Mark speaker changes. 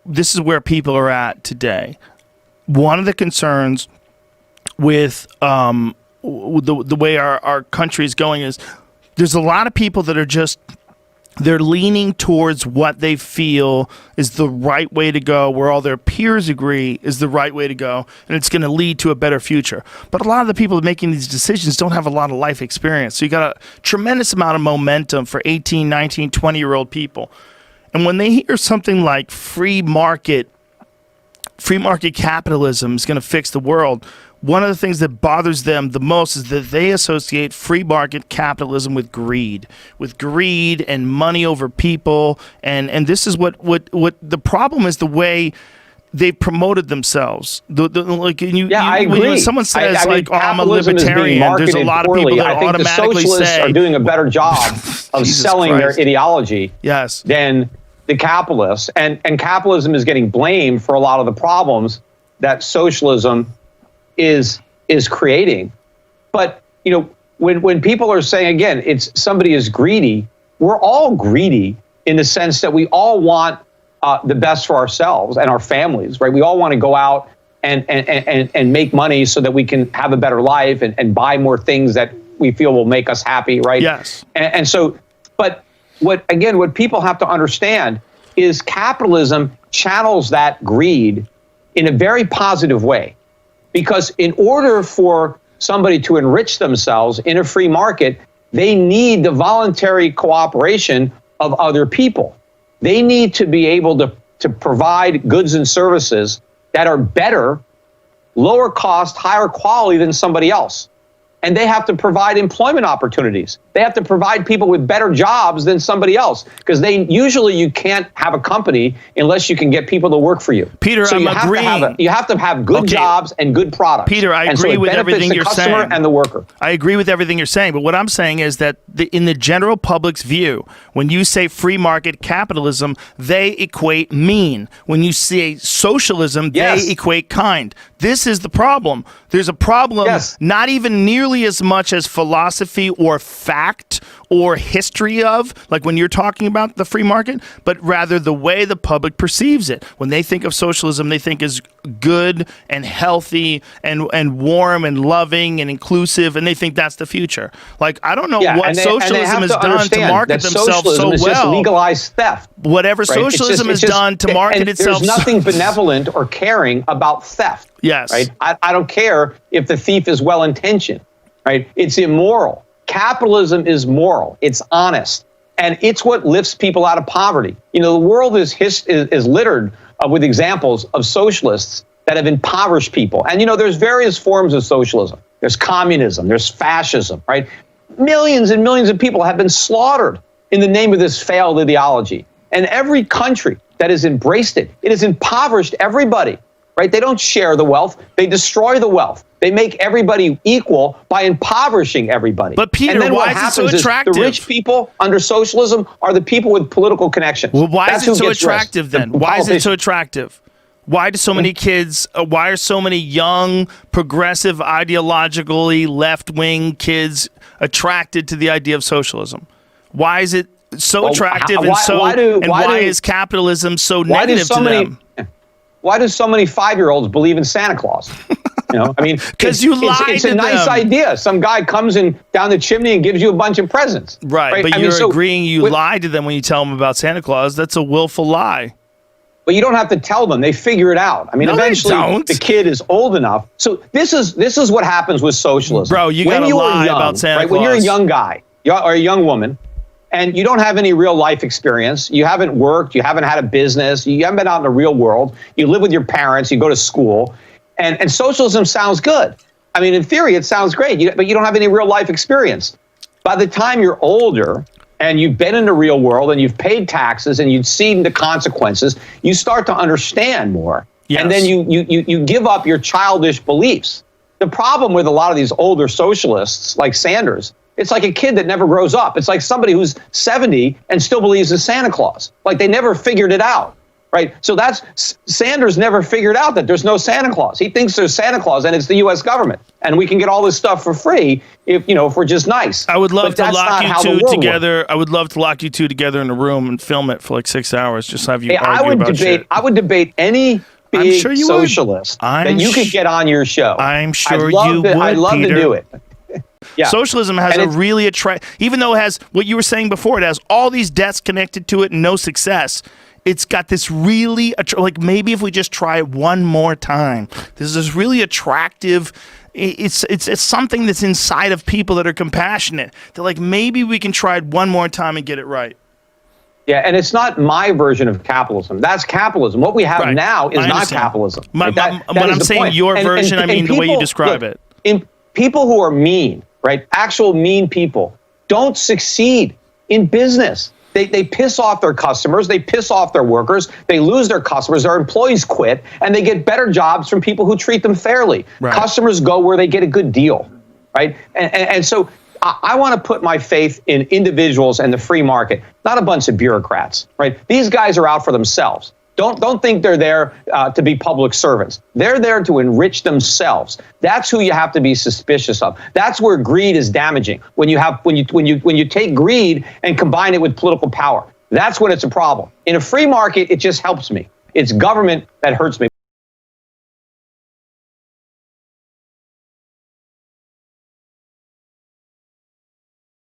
Speaker 1: this is where people are at today. One of the concerns with the way our country is going is there's a lot of people that are they're leaning towards what they feel is the right way to go, where all their peers agree is the right way to go, and it's going to lead to a better future. But a lot of the people making these decisions don't have a lot of life experience. So you got a tremendous amount of momentum for 18, 19, 20-year-old people. And when they hear something like free market capitalism is going to fix the world, one of the things that bothers them the most is that they associate free market capitalism with greed and money over people. And this is what the problem is, the way they promoted themselves.
Speaker 2: I agree.
Speaker 1: When someone says I'm a
Speaker 2: capitalism
Speaker 1: libertarian, there's a lot of people that automatically
Speaker 2: the socialists
Speaker 1: say
Speaker 2: are doing a better job of selling
Speaker 1: Christ.
Speaker 2: their ideology than the capitalists. And capitalism is getting blamed for a lot of the problems that socialism is creating. But when people are saying, again, it's somebody is greedy, we're all greedy in the sense that we all want the best for ourselves and our families, right? We all want to go out and make money so that we can have a better life and buy more things that we feel will make us happy, right?
Speaker 1: Yes.
Speaker 2: And so, but what people have to understand is capitalism channels that greed in a very positive way. Because in order for somebody to enrich themselves in a free market, they need the voluntary cooperation of other people. They need to be able to provide goods and services that are better, lower cost, higher quality than somebody else. And they have to provide employment opportunities. They have to provide people with better jobs than somebody else, because you can't have a company unless you can get people to work for you.
Speaker 1: Peter,
Speaker 2: so
Speaker 1: I'm agreeing.
Speaker 2: You have to have good jobs and good products.
Speaker 1: Peter, I agree with everything you're saying.
Speaker 2: And so it benefits the customer and the worker.
Speaker 1: I agree with everything you're saying, but what I'm saying is that in the general public's view, when you say free market capitalism, they equate mean. When you say socialism, they equate kind. This is the problem. There's a problem, not even nearly as much as philosophy or fact or history of, like when you're talking about the free market, but rather the way the public perceives it. When they think of socialism, they think is good and healthy and warm and loving and inclusive, and they think that's the future. Like, I don't know what socialism has done to market themselves so well.
Speaker 2: Just legalized theft.
Speaker 1: Whatever socialism has done to market itself.
Speaker 2: There's nothing benevolent or caring about theft.
Speaker 1: Yes.
Speaker 2: Right? I don't care if the thief is well-intentioned. Right? It's immoral. Capitalism is moral. It's honest. And it's what lifts people out of poverty. The world is littered with examples of socialists that have impoverished people. And, there's various forms of socialism. There's communism. There's fascism, right? Millions and millions of people have been slaughtered in the name of this failed ideology. And every country that has embraced it, it has impoverished everybody, right? They don't share the wealth. They destroy the wealth. They make everybody equal by impoverishing everybody.
Speaker 1: But Peter,
Speaker 2: and then
Speaker 1: why is it so attractive?
Speaker 2: The rich people under socialism are the people with political connections.
Speaker 1: Well, why is it so attractive then? Why is it so attractive? Why do so many kids, why are so many young, progressive, ideologically left-wing kids attracted to the idea of socialism? Why is it so attractive why is capitalism so negative to them?
Speaker 2: Why do so many 5-year-olds believe in Santa Claus?
Speaker 1: Because you lied to them.
Speaker 2: It's a nice idea. Some guy comes in down the chimney and gives you a bunch of presents.
Speaker 1: Right? But you're agreeing you lied to them when you tell them about Santa Claus. That's a willful lie.
Speaker 2: But you don't have to tell them. They figure it out. Eventually the kid is old enough. So this is what happens with socialism.
Speaker 1: Bro, you got to lie about Santa Claus.
Speaker 2: When you're a young guy or a young woman, and you don't have any real life experience, you haven't worked, you haven't had a business, you haven't been out in the real world, you live with your parents, you go to school, and socialism sounds good. In theory, it sounds great, but you don't have any real life experience. By the time you're older and you've been in the real world and you've paid taxes and you've seen the consequences, you start to understand more. Yes. And then you give up your childish beliefs. The problem with a lot of these older socialists like Sanders, it's like a kid that never grows up. It's like somebody who's 70 and still believes in Santa Claus. Like they never figured it out, right? So Sanders never figured out that there's no Santa Claus. He thinks there's Santa Claus and it's the U.S. government. and we can get all this stuff for free if we're just nice.
Speaker 1: I would love
Speaker 2: But
Speaker 1: to
Speaker 2: that's
Speaker 1: lock
Speaker 2: not how the
Speaker 1: you two
Speaker 2: world
Speaker 1: together. I would love to lock you two together in a room and film it for like 6 hours. Just have you argue about shit.
Speaker 2: I would debate any big socialist that you could get on your show.
Speaker 1: I'm sure you would,
Speaker 2: I'd love to do it. Yeah.
Speaker 1: Socialism has a really even though it has what you were saying before, it has all these debts connected to it and no success. It's got this really, like maybe if we just try it one more time, there's this really attractive, it's something that's inside of people that are compassionate. They're like, maybe we can try it one more time and get it right.
Speaker 2: Yeah, and it's not my version of capitalism. That's capitalism. What we have now is not capitalism.
Speaker 1: When I'm saying your version, I mean the way you describe it.
Speaker 2: People who are mean, right? Actual mean people don't succeed in business. They piss off their customers, they piss off their workers, they lose their customers, their employees quit, and they get better jobs from people who treat them fairly. Right. Customers go where they get a good deal, right? And so I want to put my faith in individuals and the free market, not a bunch of bureaucrats, right? These guys are out for themselves. Don't think they're there to be public servants. They're there to enrich themselves. That's who you have to be suspicious of. That's where greed is damaging. When you take greed and combine it with political power, that's when it's a problem. In a free market, it just helps me. It's government that hurts me.